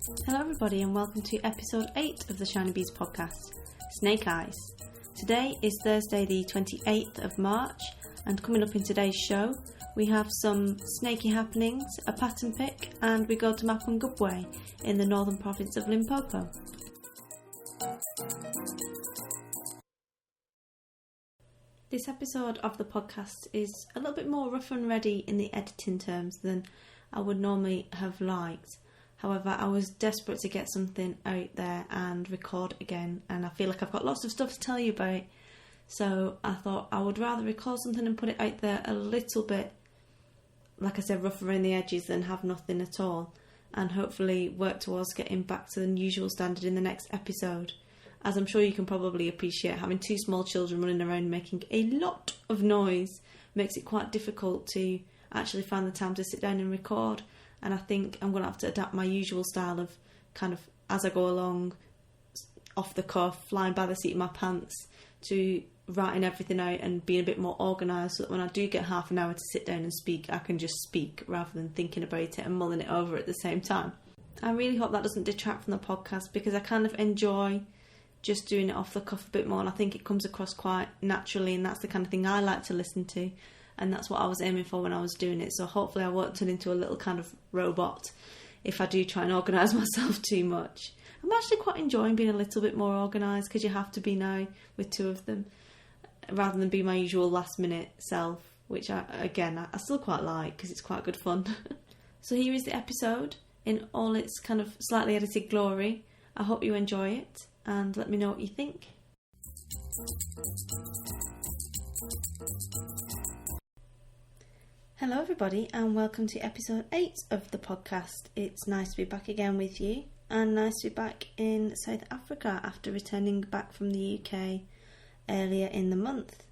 Hello everybody and welcome to episode 8 of the Shinybees podcast, Snake Eyes. Today is Thursday the 28th of March, and coming up in today's show we have some snaky happenings, a pattern pick, and we go to Mapungubwe in the northern province of Limpopo. This episode of the podcast is a little bit more rough and ready in the editing terms than I would normally have liked. However, I was desperate to get something out there and record again, and I feel like I've got lots of stuff to tell you about. So I thought I would rather record something and put it out there a little bit, like I said, rough around the edges than have nothing at all, and hopefully work towards getting back to the usual standard in the next episode. As I'm sure you can probably appreciate, having two small children running around making a lot of noise makes it quite difficult to actually find the time to sit down and record. And I think I'm going to have to adapt my usual style of kind of, as I go along, off the cuff, flying by the seat of my pants, to writing everything out and being a bit more organised, so that when I do get half an hour to sit down and speak, I can just speak rather than thinking about it and mulling it over at the same time. I really hope that doesn't detract from the podcast, because I kind of enjoy just doing it off the cuff a bit more, and I think it comes across quite naturally, and that's the kind of thing I like to listen to. And that's what I was aiming for when I was doing it. So hopefully I won't turn into a little kind of robot if I do try and organise myself too much. I'm actually quite enjoying being a little bit more organised, because you have to be now with two of them, rather than be my usual last minute self, which I still quite like, because it's quite good fun. So here is the episode in all its kind of slightly edited glory. I hope you enjoy it and let me know what you think. Hello everybody and welcome to episode 8 of the podcast. It's nice to be back again with you, and nice to be back in South Africa after returning back from the UK earlier in the month.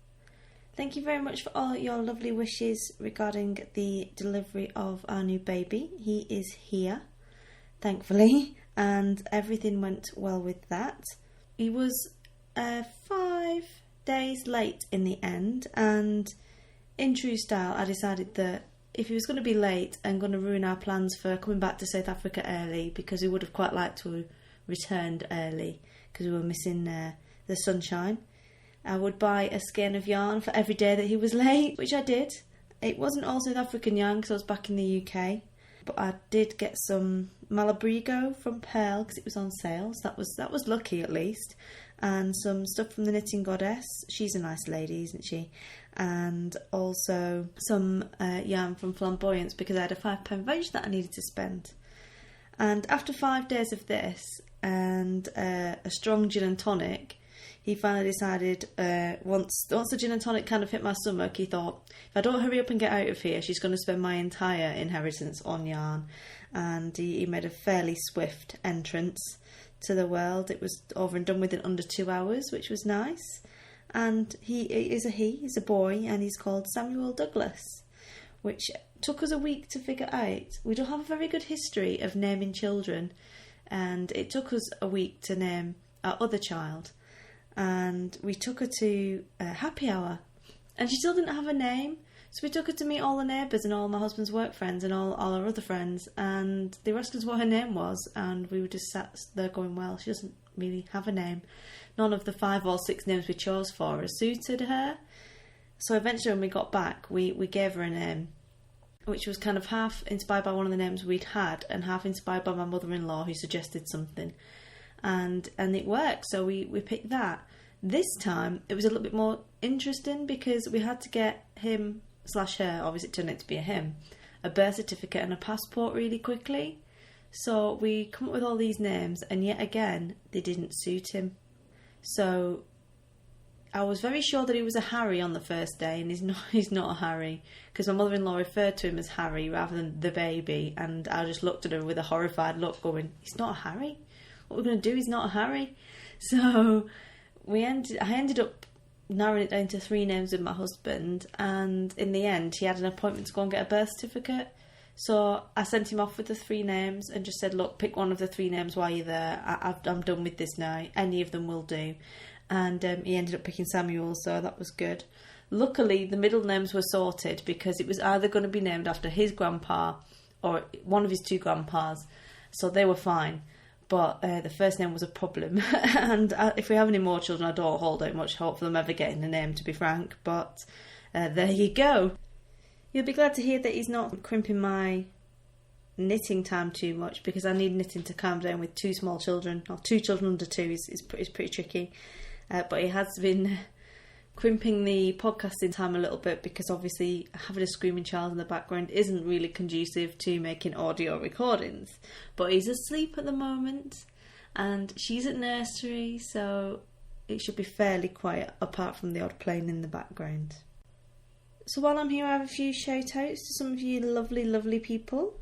Thank you very much for all your lovely wishes regarding the delivery of our new baby. He is here, thankfully, and everything went well with that. He was 5 days late in the end, and in true style, I decided that if he was going to be late and going to ruin our plans for coming back to South Africa early, because we would have quite liked to have returned early because we were missing the sunshine, I would buy a skein of yarn for every day that he was late, which I did. It wasn't all South African yarn because I was back in the UK, but I did get some Malabrigo from Pearl because it was on sale, so that was lucky at least. And some stuff from the Knitting Goddess. She's a nice lady, isn't she? And also some yarn from Flamboyance, because I had a £5 voucher that I needed to spend. And after 5 days of this and a strong gin and tonic, he finally decided, once the gin and tonic kind of hit my stomach, he thought, if I don't hurry up and get out of here, she's going to spend my entire inheritance on yarn. And he made a fairly swift entrance to the world. It was over and done with in under 2 hours, which was nice. And he's a boy, and he's called Samuel Douglas, which took us a week to figure out. We don't have a very good history of naming children, and it took us a week to name our other child. And we took her to a happy hour, and she still didn't have a name. So we took her to meet all the neighbours and all my husband's work friends and all our other friends, and they asked us what her name was, and we were just sat there going, well, she doesn't really have a name. None of the 5 or 6 names we chose for her suited her. So eventually when we got back, we gave her a name, which was kind of half inspired by one of the names we'd had and half inspired by my mother-in-law, who suggested something. And it worked, so we picked that. This time it was a little bit more interesting, because we had to get him/her, obviously it turned out to be a him, a birth certificate and a passport really quickly. So we come up with all these names, and yet again they didn't suit him. So I was very sure that he was a Harry on the first day, and he's not a Harry, because my mother-in-law referred to him as Harry rather than the baby, and I just looked at her with a horrified look going, he's not a Harry? What we're going to do, he's not a Harry. So I ended up narrowing it down to 3 names with my husband, and in the end he had an appointment to go and get a birth certificate. So I sent him off with the 3 names and just said, look, pick one of the 3 names while you're there. I'm done with this now. Any of them will do. And he ended up picking Samuel, so that was good. Luckily, the middle names were sorted, because it was either going to be named after his grandpa or one of his 2 grandpas. So they were fine. But the first name was a problem. And if we have any more children, I don't hold out much hope for them ever getting a name, to be frank. But there you go. You'll be glad to hear that he's not crimping my knitting time too much, because I need knitting to calm down with 2 small children, or 2 children under 2 is pretty tricky. But he has been crimping the podcasting time a little bit, because obviously having a screaming child in the background isn't really conducive to making audio recordings. But he's asleep at the moment and she's at nursery, so it should be fairly quiet apart from the odd plane in the background. So while I'm here, I have a few shout outs to some of you lovely people.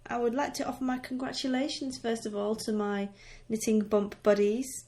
I would like to offer my congratulations first of all to my knitting bump buddies,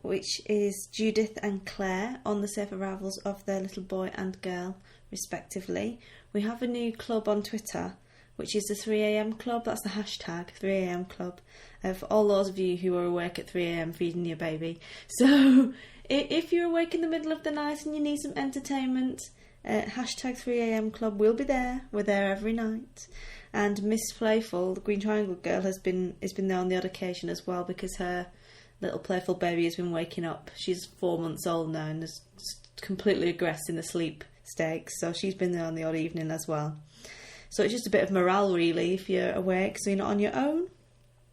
which is Judith and Claire, on the safe arrivals of their little boy and girl, respectively. We have a new club on Twitter, which is the 3am club. That's the hashtag, 3am club, for all those of you who are awake at 3am feeding your baby. So if you're awake in the middle of the night and you need some entertainment, hashtag 3am club will be there. We're there every night. And Miss Playful, the Green Triangle girl, has been there on the odd occasion as well, because her little playful baby has been waking up. She's 4 months old now and is completely aggressed in the sleep stakes, so she's been there on the odd evening as well. So it's just a bit of morale really if you're awake, so you're not on your own.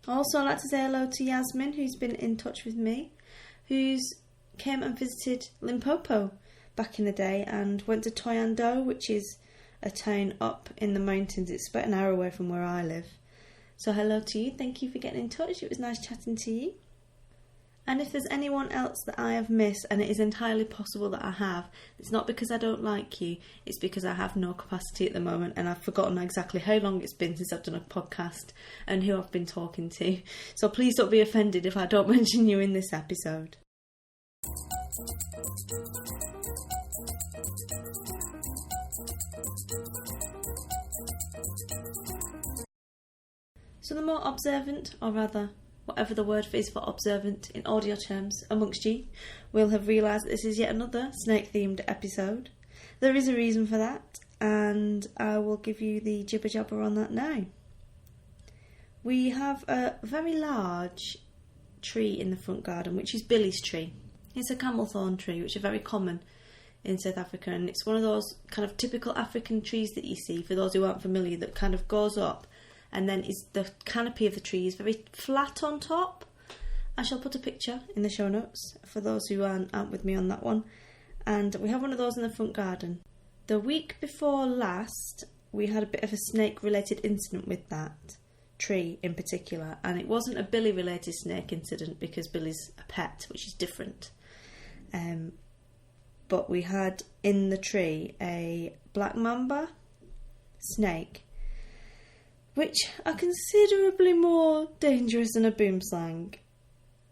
Also, I'd like to say hello to Yasmin, who's been in touch with me, who's came and visited Limpopo back in the day and went to Toyando, which is a town up in the mountains. It's about an hour away from where I live. So hello to you, thank you for getting in touch. It was nice chatting to you. And if there's anyone else that I have missed, and it is entirely possible that I have, it's not because I don't like you, it's because I have no capacity at the moment and I've forgotten exactly how long it's been since I've done a podcast and who I've been talking to. So please don't be offended if I don't mention you in this episode. So the more observant, or rather whatever the word is for observant in audio terms amongst you, will have realised that this is yet another snake-themed episode. There is a reason for that, and I will give you the jibber-jabber on that now. We have a very large tree in the front garden, which is Billy's tree. It's a camel thorn tree, which are very common in South Africa, and it's one of those kind of typical African trees that you see, for those who aren't familiar, that kind of goes up, and then the canopy of the tree is very flat on top. I shall put a picture in the show notes for those who aren't with me on that one. And we have one of those in the front garden. The week before last, we had a bit of a snake-related incident with that tree in particular, and it wasn't a Billy-related snake incident because Billy's a pet, which is different. But we had in the tree a Black Mamba snake, which are considerably more dangerous than a boomslang.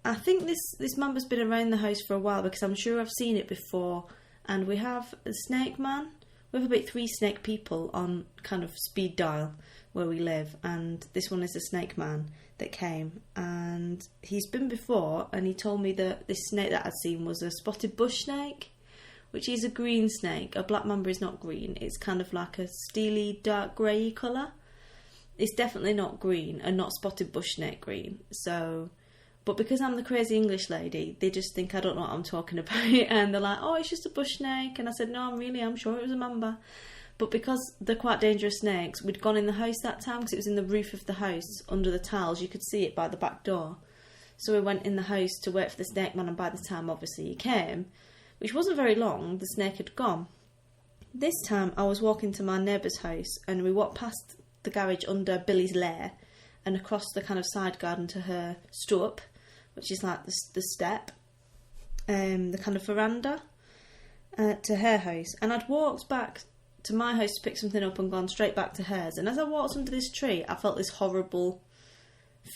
I think this mamba's been around the house for a while, because I'm sure I've seen it before. And we have a snake man. We have about 3 snake people on kind of speed dial where we live, and this one is a snake man that came, and he's been before, and he told me that this snake that I'd seen was a spotted bush snake, which is a green snake. A black mamba is not green. It's kind of like a steely dark grey colour. It's definitely not green, and not spotted bush snake green. So, but because I'm the crazy English lady, they just think I don't know what I'm talking about, and they're like, oh, it's just a bush snake. And I said, no, I'm sure it was a mamba. But because they're quite dangerous snakes, we'd gone in the house that time, because it was in the roof of the house, under the tiles. You could see it by the back door. So we went in the house to wait for the snake man, and by the time, obviously, he came, which wasn't very long, the snake had gone. This time, I was walking to my neighbour's house, and we walked past the garage under Billy's lair and across the kind of side garden to her stoep, which is like the step, the kind of veranda, to her house. And I'd walked back to my house to pick something up and gone straight back to hers. And as I walked under this tree, I felt this horrible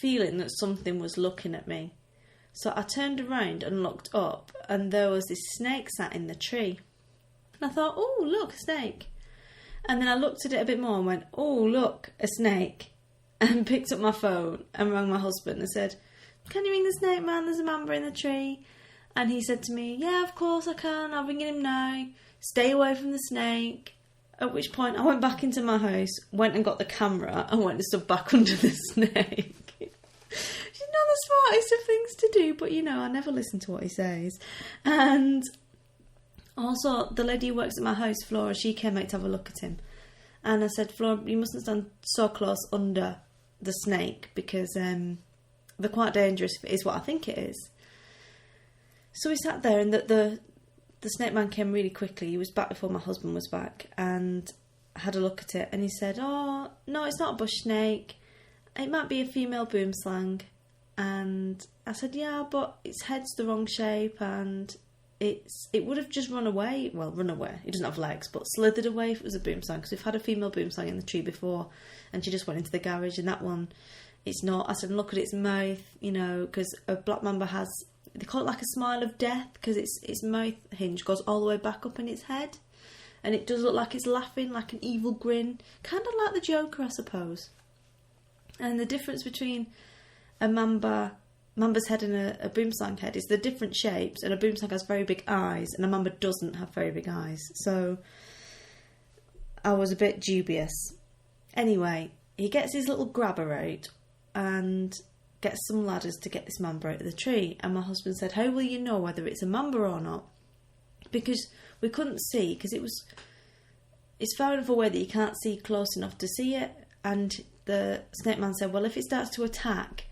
feeling that something was looking at me. So I turned around and looked up, and there was this snake sat in the tree. And I thought, oh, look, a snake. And then I looked at it a bit more and went, oh, look, a snake. And picked up my phone and rang my husband and said, can you ring the snake man? There's a mamba in the tree. And he said to me, yeah, of course I can. I'll ring him now. Stay away from the snake. At which point I went back into my house, went and got the camera and went and stood back under the snake. the smartest of things to do, but I never listen to what he says. And also, the lady who works at my house, Flora, she came out to have a look at him. And I said, Flora, you mustn't stand so close under the snake because they're quite dangerous, if it is what I think it is. So we sat there, and the snake man came really quickly. He was back before my husband was back, and had a look at it, and he said, oh, no, it's not a bush snake. It might be a female boomslang. And I said, yeah, but its head's the wrong shape, and it would have just run away. Well, run away. It doesn't have legs, but slithered away if it was a boomslang, because we've had a female boomslang in the tree before, and she just went into the garage, and that one, it's not. I said, look at its mouth, because a black mamba has, they call it like a smile of death, because its mouth hinge goes all the way back up in its head, and it does look like it's laughing, like an evil grin, kind of like the Joker, I suppose. And the difference between a mamba's head and a boomslang head is the different shapes, and a boomslang has very big eyes, and a mamba doesn't have very big eyes. So I was a bit dubious. Anyway, he gets his little grabber out and gets some ladders to get this mamba out of the tree. And my husband said, how will you know whether it's a mamba or not? Because we couldn't see, because it's far enough away that you can't see close enough to see it. And the snake man said, well, if it starts to attack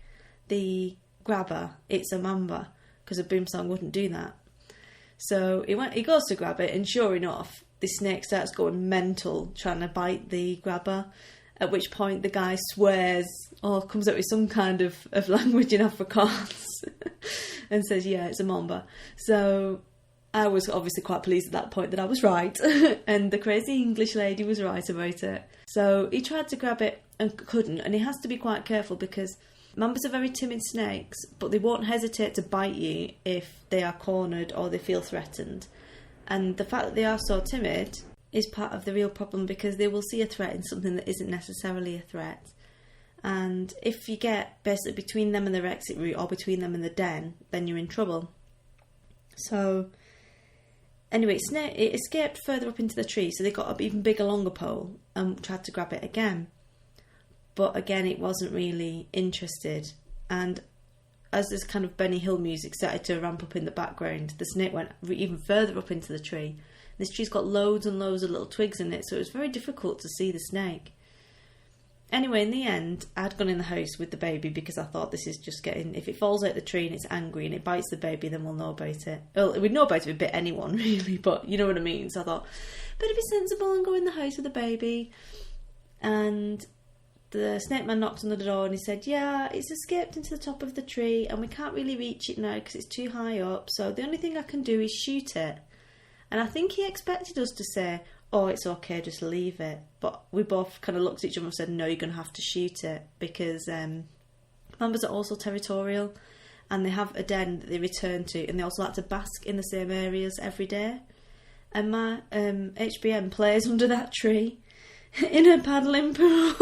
the grabber, it's a mamba, because a boomslang wouldn't do that. So he goes to grab it, and sure enough, the snake starts going mental trying to bite the grabber, at which point the guy swears or comes up with some kind of language in Afrikaans and says, yeah, it's a mamba. So I was obviously quite pleased at that point that I was right, and the crazy English lady was right about it. So he tried to grab it and couldn't, and he has to be quite careful, because mambas are very timid snakes, but they won't hesitate to bite you if they are cornered or they feel threatened. And the fact that they are so timid is part of the real problem, because they will see a threat in something that isn't necessarily a threat. And if you get basically between them and their exit route, or between them and the den, then you're in trouble. So anyway, it escaped further up into the tree, so they got an even bigger, longer pole and tried to grab it again. But again, it wasn't really interested. And as this kind of Benny Hill music started to ramp up in the background, the snake went even further up into the tree. This tree's got loads and loads of little twigs in it, so it was very difficult to see the snake. Anyway, in the end, I'd gone in the house with the baby, because I thought, this is just getting... If it falls out the tree and it's angry and it bites the baby, then we'll know about it. Well, we'd know about it if it bit anyone, really, but you know what I mean. So I thought, better be sensible and go in the house with the baby. And the snake man knocked on the door, and he said, yeah, it's escaped into the top of the tree, and we can't really reach it now because it's too high up, so the only thing I can do is shoot it. And I think he expected us to say, oh, it's okay, just leave it. But we both kind of looked at each other and said, no, you're going to have to shoot it, because mambas are also territorial, and they have a den that they return to, and they also like to bask in the same areas every day. And my HBM plays under that tree in a paddling pool.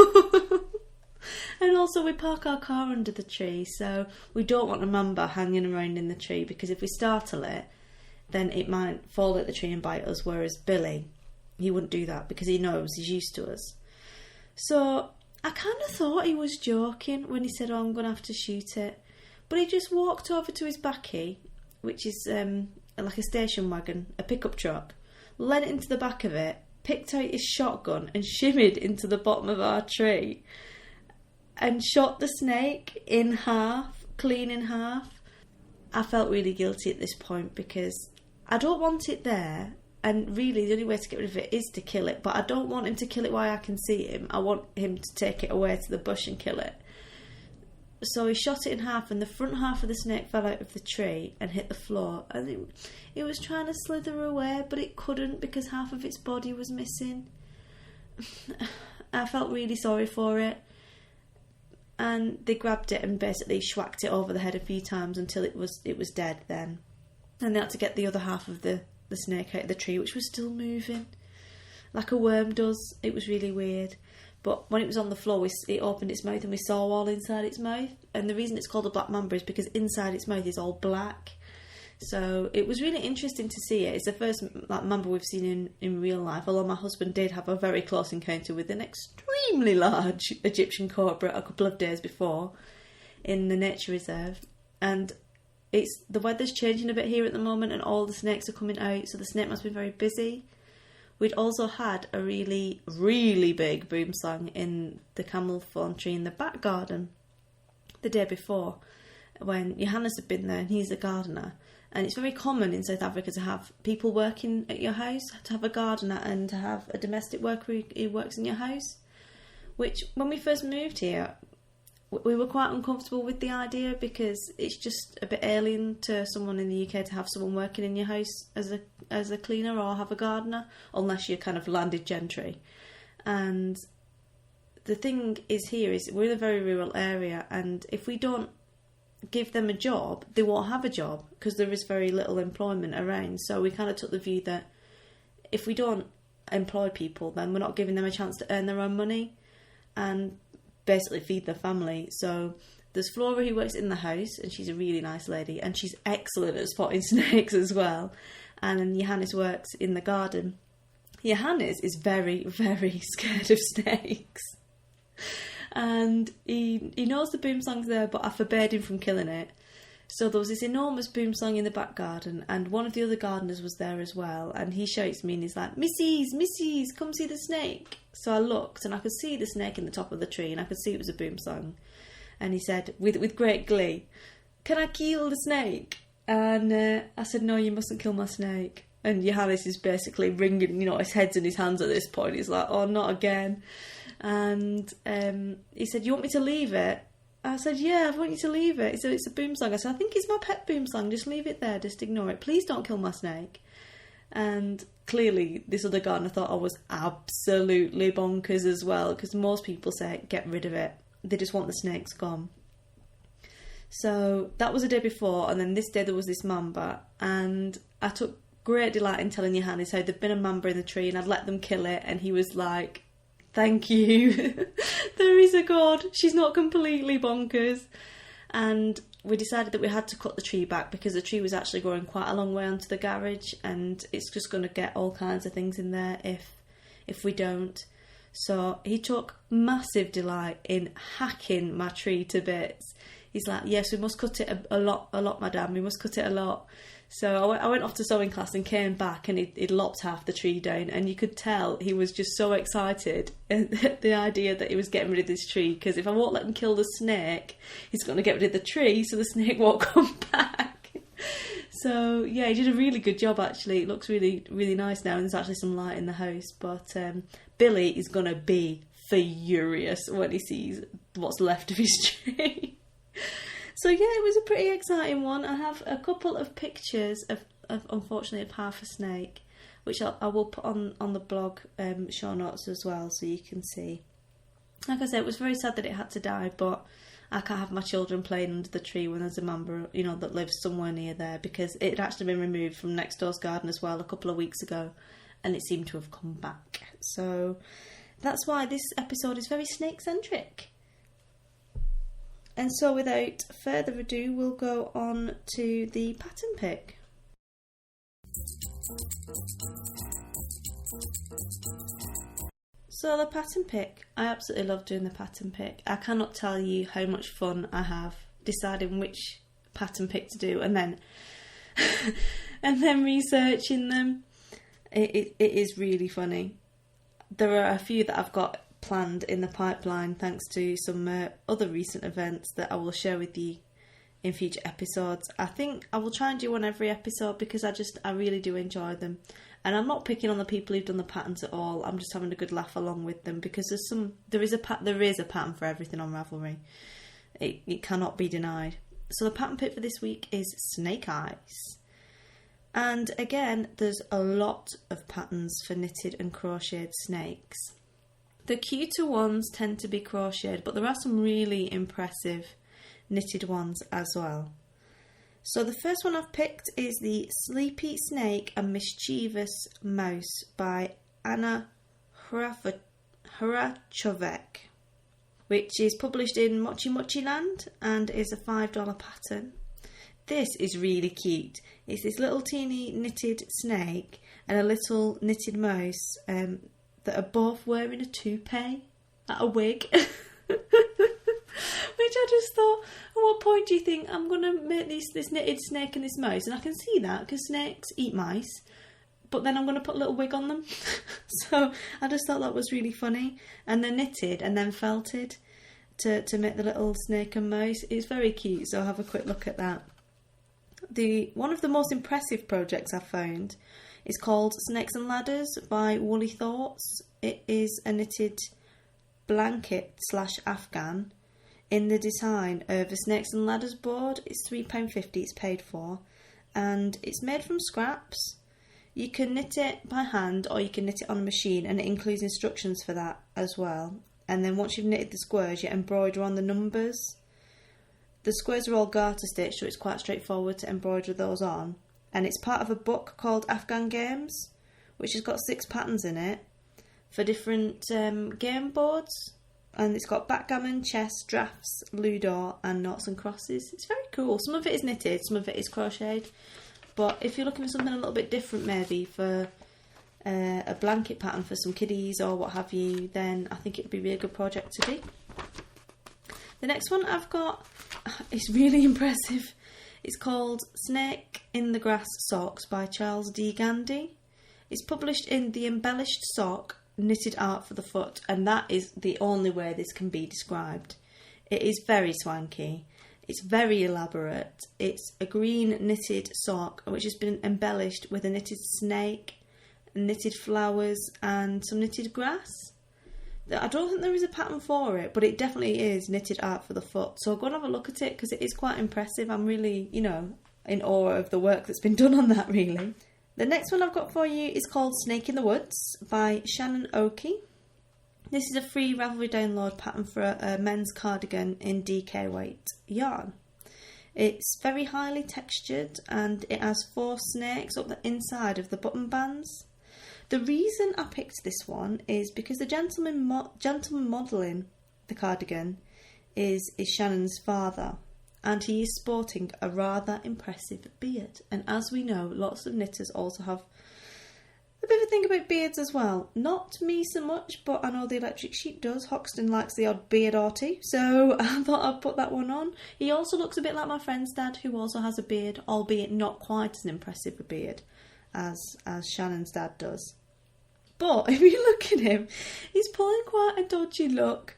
And also we park our car under the tree, so we don't want a mamba hanging around in the tree, because if we startle it, then it might fall at the tree and bite us, whereas Billy, he wouldn't do that because he knows, he's used to us. So I kind of thought he was joking when he said, oh, I'm going to have to shoot it. But he just walked over to his bakkie, which is like a station wagon, a pickup truck, led it into the back of it, picked out his shotgun and shimmied into the bottom of our tree and shot the snake in half, clean in half. I felt really guilty at this point, because I don't want it there, and really the only way to get rid of it is to kill it, but I don't want him to kill it while I can see him. I want him to take it away to the bush and kill it. So he shot it in half, and the front half of the snake fell out of the tree and hit the floor, and it was trying to slither away, but it couldn't because half of its body was missing. I felt really sorry for it, and they grabbed it and basically schwacked it over the head a few times until it was dead then. And they had to get the other half of the snake out of the tree, which was still moving, like a worm does. It was really weird. But when it was on the floor, it opened its mouth and we saw all inside its mouth. And the reason it's called a black mamba is because inside its mouth is all black. So it was really interesting to see it. It's the first mamba we've seen in real life, although my husband did have a very close encounter with an extremely large Egyptian cobra a couple of days before. in the nature reserve, and the weather's changing a bit here at the moment, and all the snakes are coming out, so the snake must be very busy. We'd also had a really, really big boom song in the camel thorn tree in the back garden the day before, when Johannes had been there, and he's a gardener. And it's very common in South Africa to have people working at your house, to have a gardener and to have a domestic worker who works in your house. Which, when we first moved here, we were quite uncomfortable with the idea, because it's just a bit alien to someone in the UK to have someone working in your house as a cleaner or have a gardener, unless you're kind of landed gentry. And the thing is here is we're in a very rural area, and if we don't give them a job, they won't have a job, because there is very little employment around. So we kind of took the view that if we don't employ people, then we're not giving them a chance to earn their own money and basically feed their family. So there's Flora, who works in the house, and she's a really nice lady, and she's excellent at spotting snakes as well. And then Johannes works in the garden. Johannes is very, very scared of snakes. And he knows the boomsong's there, but I forbade him from killing it. So there was this enormous boomsong in the back garden, and one of the other gardeners was there as well, and he shouts me and he's like, Missies, come see the snake. So I looked, and I could see the snake in the top of the tree, and I could see it was a boomsong. And he said, with great glee, "Can I kill the snake?" And I said, "No, you mustn't kill my snake." And Johannes is basically wringing, his head's in his hands at this point. He's like, "Oh, not again." And he said, "You want me to leave it?" I said, "Yeah, I want you to leave it." He said, "It's a boomsong." I said, "I think it's my pet boomsong. Just leave it there. Just ignore it. Please don't kill my snake." And clearly this other gardener thought I was absolutely bonkers as well, because most people say, get rid of it. They just want the snakes gone. So that was the day before, and then this day there was this mamba, and I took great delight in telling Johannes how there'd been a mamba in the tree, and I'd let them kill it, and he was like, "Thank you. There is a God. She's not completely bonkers." And we decided that we had to cut the tree back, because the tree was actually growing quite a long way onto the garage, and it's just going to get all kinds of things in there if we don't. So he took massive delight in hacking my tree to bits. He's like, "Yes, we must cut it a lot, madam. We must cut it a lot." So I went off to sewing class and came back, and he'd lopped half the tree down, and you could tell he was just so excited at the idea that he was getting rid of this tree, because if I won't let him kill the snake, he's going to get rid of the tree, so the snake won't come back. So yeah, he did a really good job actually. It looks really, really nice now, and there's actually some light in the house. But Billy is going to be furious when he sees what's left of his tree. So yeah, it was a pretty exciting one. I have a couple of pictures of unfortunately of half a snake, which I will put on the blog show notes as well, so you can see. Like I said, it was very sad that it had to die, but I can't have my children playing under the tree when there's a mamba, that lives somewhere near there, because it had actually been removed from next door's garden as well a couple of weeks ago, and it seemed to have come back. So that's why this episode is very snake-centric. And so without further ado, we'll go on to the pattern pick. So the pattern pick, I absolutely love doing the pattern pick. I cannot tell you how much fun I have deciding which pattern pick to do, and then researching them. It is really funny. There are a few that I've got planned in the pipeline thanks to some other recent events that I will share with you in future episodes. I think I will try and do one every episode, because I really do enjoy them, and I'm not picking on the people who've done the patterns at all. I'm just having a good laugh along with them, because there is a pattern for everything on Ravelry. It cannot be denied. So the pattern pick for this week is Snake Eyes. And again, there's a lot of patterns for knitted and crocheted snakes. The cuter ones tend to be crocheted, but there are some really impressive knitted ones as well. So the first one I've picked is the Sleepy Snake and Mischievous Mouse by Anna Hrachovec, which is published in Mochi Mochi Land and is a $5 pattern. This is really cute. It's this little teeny knitted snake and a little knitted mouse that are both wearing a toupee, a wig, which which I just thought, at what point do you think I'm going to make this knitted snake and this mouse? And I can see that, because snakes eat mice, but then I'm going to put a little wig on them. So I just thought that was really funny. And they're knitted and then felted to make the little snake and mouse. It's very cute, so I'll have a quick look at that. One of the most impressive projects I've found is called Snakes and Ladders by Woolly Thoughts. It is a knitted blanket / afghan in the design of a Snakes and Ladders board. It's £3.50 it's paid for, and it's made from scraps. You can knit it by hand or you can knit it on a machine, and it includes instructions for that as well. And then once you've knitted the squares, you embroider on the numbers. The squares are all garter stitched, so it's quite straightforward to embroider those on. And it's part of a book called Afghan Games, which has got 6 patterns in it for different game boards. And it's got backgammon, chess, drafts, ludo and noughts and crosses. It's very cool. Some of it is knitted, some of it is crocheted. But if you're looking for something a little bit different maybe for a blanket pattern for some kiddies or what have you, then I think it would be a really good project to do. The next one I've got is really impressive. It's called Snake in the Grass Socks by Charles D. Gandy. It's published in The Embellished Sock, Knitted Art for the Foot, and that is the only way this can be described. It is very swanky. It's very elaborate. It's a green knitted sock which has been embellished with a knitted snake, knitted flowers and some knitted grass. I don't think there is a pattern for it, but it definitely is knitted art for the foot. So go and have a look at it because it is quite impressive. I'm really, in awe of the work that's been done on that, really. The next one I've got for you is called Snake in the Woods by Shannon Oakey. This is a free Ravelry download pattern for a men's cardigan in DK weight yarn. It's very highly textured and it has 4 snakes up the inside of the button bands. The reason I picked this one is because the gentleman modelling the cardigan is Shannon's father, and he is sporting a rather impressive beard. And as we know, lots of knitters also have a bit of a thing about beards as well. Not me so much, but I know the Electric Sheep does. Hoxton likes the odd beard or two, so I thought I'd put that one on. He also looks a bit like my friend's dad, who also has a beard, albeit not quite as impressive a beard as Shannon's dad does. But if you look at him, he's pulling quite a dodgy look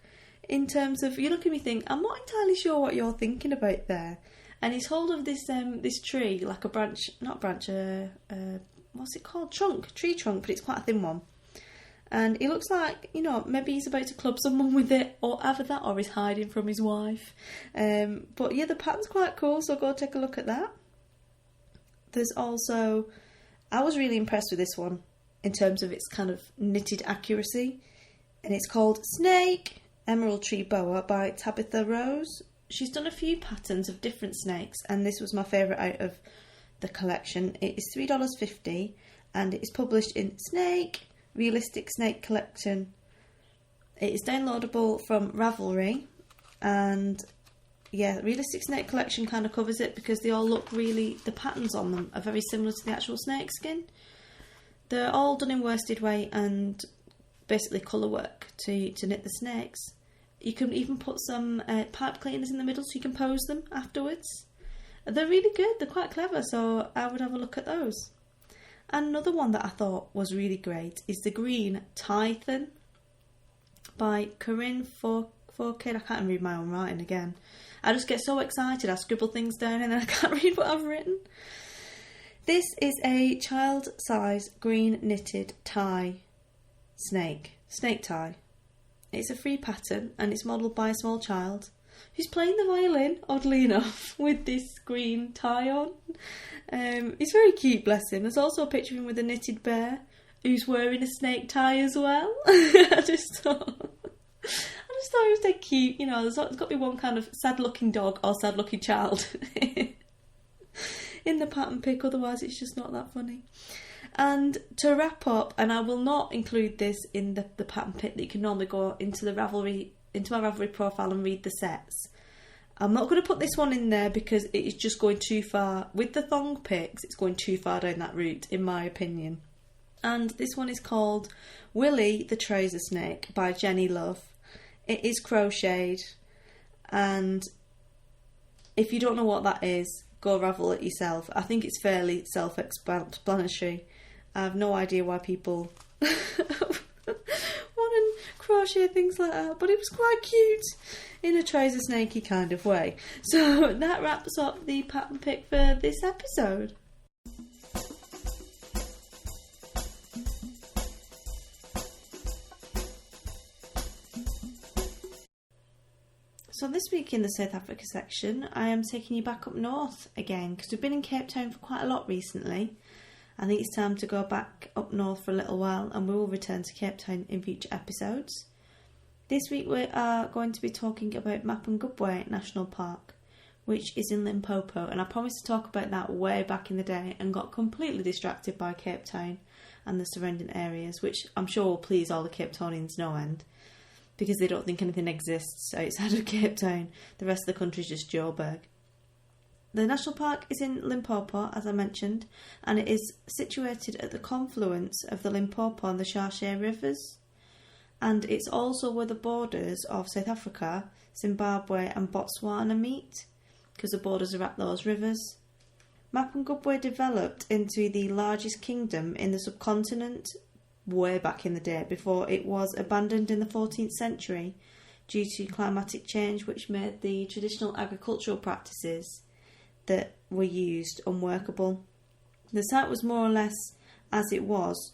in terms of, you look at me and think, I'm not entirely sure what you're thinking about there. And he's hold of this tree, like a branch, what's it called? Tree trunk, but it's quite a thin one. And he looks like, maybe he's about to club someone with it, or either that, or he's hiding from his wife. But yeah, the pattern's quite cool, so go take a look at that. There's also, I was really impressed with this one in terms of its kind of knitted accuracy. And it's called Snake Emerald Tree Boa by Tabitha Rose. She's done a few patterns of different snakes, and this was my favourite out of the collection. It is $3.50 and it is published in Snake Realistic Snake Collection. It is downloadable from Ravelry, and yeah, Realistic Snake Collection kind of covers it because they all look really, the patterns on them are very similar to the actual snake skin. They're all done in worsted weight and basically colour work to knit the snakes. You can even put some pipe cleaners in the middle so you can pose them afterwards. They're really good, they're quite clever, so I would have a look at those. And another one that I thought was really great is the Green Tython by Corinne Forkid. I can't even read my own writing again. I just get so excited, I scribble things down and then I can't read what I've written. This is a child-size green knitted tie snake tie. It's a free pattern and it's modelled by a small child who's playing the violin, oddly enough, with this green tie on. He's very cute, bless him. There's also a picture of him with a knitted bear who's wearing a snake tie as well. I just thought it was dead cute. There's got to be one kind of sad-looking dog or sad-looking child in the pattern pick, otherwise it's just not that funny. And to wrap up, and I will not include this in the pattern pick that you can normally go into my Ravelry profile and read the sets. I'm not going to put this one in there because it is just going too far. With the thong picks, it's going too far down that route, in my opinion. And this one is called Willie the Trouser Snake by Jenny Love. It is crocheted, And if you don't know what that is, go ravel it yourself. I think it's fairly self-explanatory. I have no idea why people want to crochet things like that, but it was quite cute in a trouser snakey kind of way. So that wraps up the pattern pick for this episode. So this week in the South Africa section, I am taking you back up north again, because we've been in Cape Town for quite a lot recently. I think it's time to go back up north for a little while, and we will return to Cape Town in future episodes. This week we are going to be talking about Mapungubwe National Park, which is in Limpopo, and I promised to talk about that way back in the day and got completely distracted by Cape Town and the surrounding areas, which I'm sure will please all the Cape Townians no end, because they don't think anything exists outside of Cape Town. The rest of the country is just Joburg. The national park is in Limpopo, as I mentioned, and it is situated at the confluence of the Limpopo and the Shashe rivers. And it's also where the borders of South Africa, Zimbabwe and Botswana meet, because the borders are at those rivers. Mapungubwe developed into the largest kingdom in the subcontinent way back in the day, before it was abandoned in the 14th century due to climatic change, which made the traditional agricultural practices that were used unworkable. The site was more or less as it was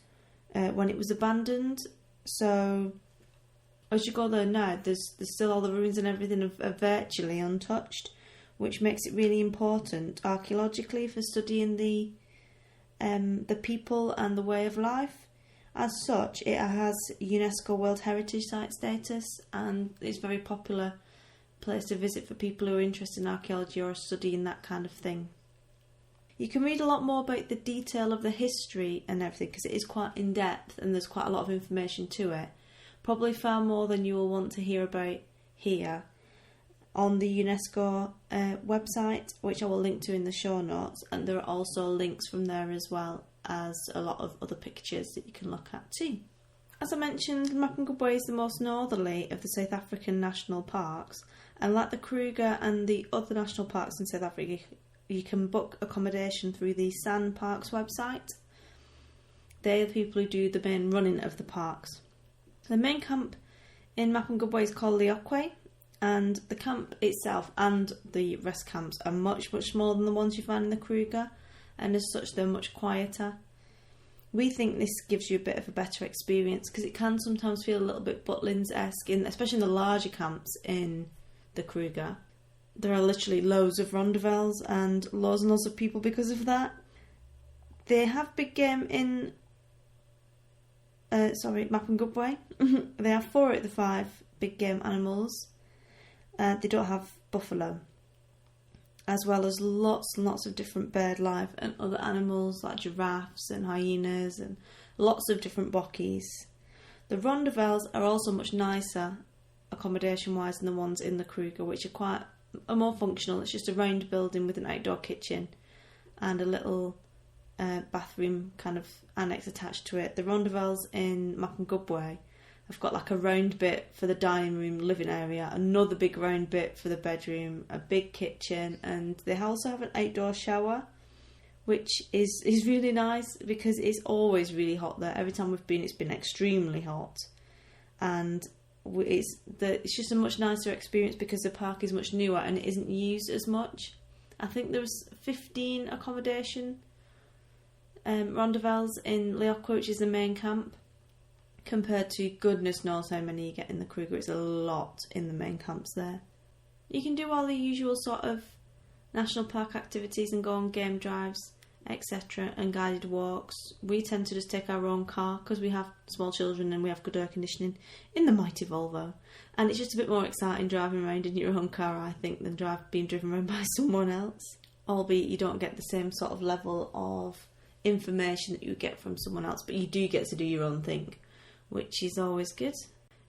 when it was abandoned, so as you go there now, there's still all the ruins and everything are virtually untouched, which makes it really important archaeologically for studying the people and the way of life. As such, it has UNESCO World Heritage Site status, and it's a very popular place to visit for people who are interested in archaeology or studying that kind of thing. You can read a lot more about the detail of the history and everything, because it is quite in-depth and there's quite a lot of information to it. Probably far more than you will want to hear about here on the UNESCO website, which I will link to in the show notes, and there are also links from there as well as a lot of other pictures that you can look at too. As I mentioned, Mapungubwe is the most northerly of the South African national parks, and like the Kruger and the other national parks in South Africa, you can book accommodation through the SAN Parks website. They are the people who do the main running of the parks. The main camp in Mapungubwe is called Leokwe, and the camp itself and the rest camps are much, much smaller than the ones you find in the Kruger, and as such they're much quieter. We think this gives you a bit of a better experience, because it can sometimes feel a little bit Butlins-esque, especially in the larger camps in the Kruger. There are literally loads of rondevelles and loads of people because of that. They have big game in Mapungubwe. They have 4 out of the 5 big game animals. They don't have buffalo, as well as lots and lots of different bird life and other animals like giraffes and hyenas and lots of different bockies. The rondevelles are also much nicer accommodation-wise than the ones in the Kruger, which are more functional. It's just a round building with an outdoor kitchen and a little bathroom kind of annex attached to it. The rondevelles in Mapungubwe have got like a round bit for the dining room, living area, another big round bit for the bedroom, a big kitchen, and they also have an outdoor shower, which is really nice because it's always really hot there. Every time we've been, it's been extremely hot, and it's just a much nicer experience because the park is much newer and it isn't used as much. I think there was 15 accommodation rondevelles in Leokwe, which is the main camp, compared to goodness knows how many you get in the Kruger. It's a lot in the main camps there. You can do all the usual sort of national park activities and go on game drives, etc., and guided walks. We tend to just take our own car because we have small children and we have good air conditioning in the mighty Volvo, and it's just a bit more exciting driving around in your own car, I think, than being driven around by someone else, albeit you don't get the same sort of level of information that you get from someone else, but you do get to do your own thing, which is always good.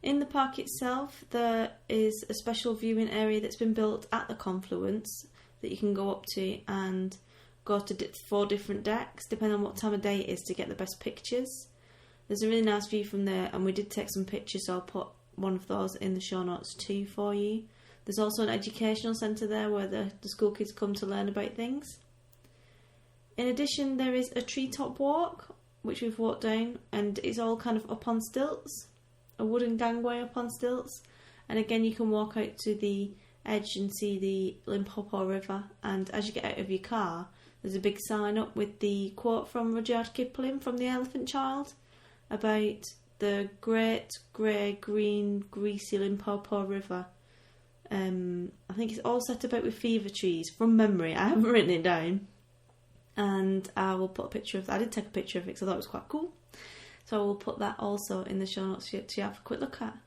In the park itself, there is a special viewing area that's been built at the confluence that you can go up to and go to 4 different decks, depending on what time of day it is, to get the best pictures. There's a really nice view from there, and we did take some pictures, so I'll put one of those in the show notes too for you, There's also an educational centre there where the school kids come to learn about things. In addition, there is a treetop walk, which we've walked down, and it's all kind of up on stilts, a wooden gangway up on stilts. And again, you can walk out to the edge and see the Limpopo River. And as you get out of your car, there's a big sign up with the quote from Rudyard Kipling from The Elephant Child about the great grey, green, greasy Limpopo River. I think it's all set about with fever trees from memory. I haven't written it down. And I will put a picture of that. I did take a picture of it because I thought it was quite cool. So I will put that also in the show notes to have a quick look at.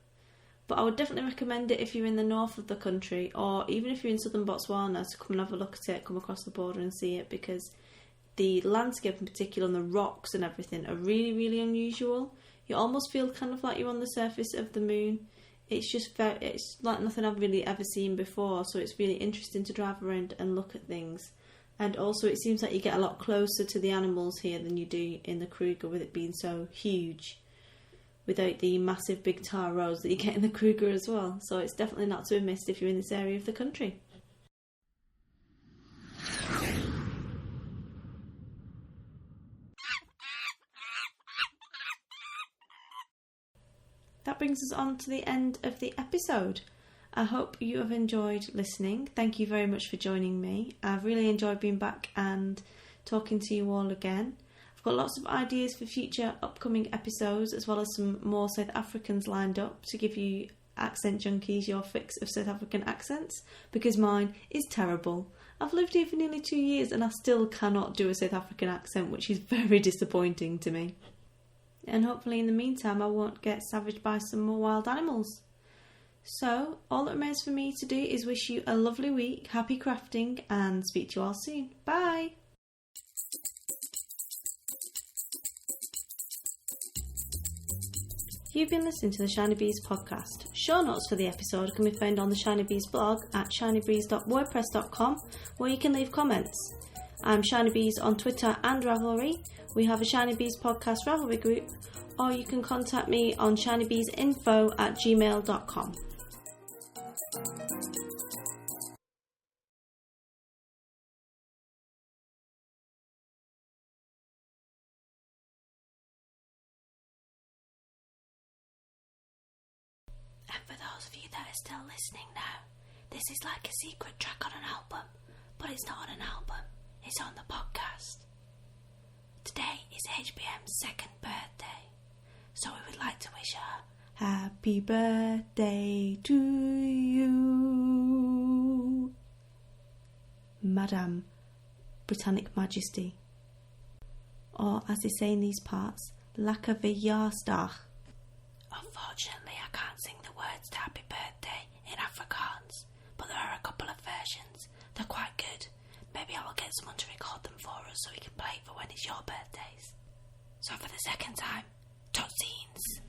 But I would definitely recommend it if you're in the north of the country, or even if you're in southern Botswana, to come and have a look at it, come across the border and see it, because the landscape in particular and the rocks and everything are really, really unusual. You almost feel kind of like you're on the surface of the moon. It's like nothing I've really ever seen before, so it's really interesting to drive around and look at things. And also it seems like you get a lot closer to the animals here than you do in the Kruger, with it being so huge, without the massive big tar roads that you get in the Kruger as well. So it's definitely not to be missed if you're in this area of the country. That brings us on to the end of the episode. I hope you have enjoyed listening. Thank you very much for joining me. I've really enjoyed being back and talking to you all again. I've got lots of ideas for future upcoming episodes, as well as some more South Africans lined up to give you accent junkies your fix of South African accents, because mine is terrible. I've lived here for nearly 2 years and I still cannot do a South African accent, which is very disappointing to me. And hopefully in the meantime I won't get savaged by some more wild animals. So, all that remains for me to do is wish you a lovely week, happy crafting, and speak to you all soon. Bye! You've been listening to the Shinybees podcast. Show notes for the episode can be found on the Shinybees blog at shinybees.wordpress.com, where you can leave comments. I'm Shinybees on Twitter and Ravelry. We have a Shinybees podcast Ravelry group, or you can contact me on shinybeesinfo@gmail.com. And for those of you that are still listening now, this is like a secret track on an album, but it's not on an album, it's on the podcast. Today is HBM's 2nd birthday, so we would like to wish her happy birthday to you, Madame Britannic Majesty. Or, as they say in these parts, Lekker verjaarsdag. Unfortunately, I can't sing the words to happy birthday in Afrikaans, but there are a couple of versions. They're quite good. Maybe I will get someone to record them for us so we can play it for when it's your birthdays. So for the second time, tot ziens.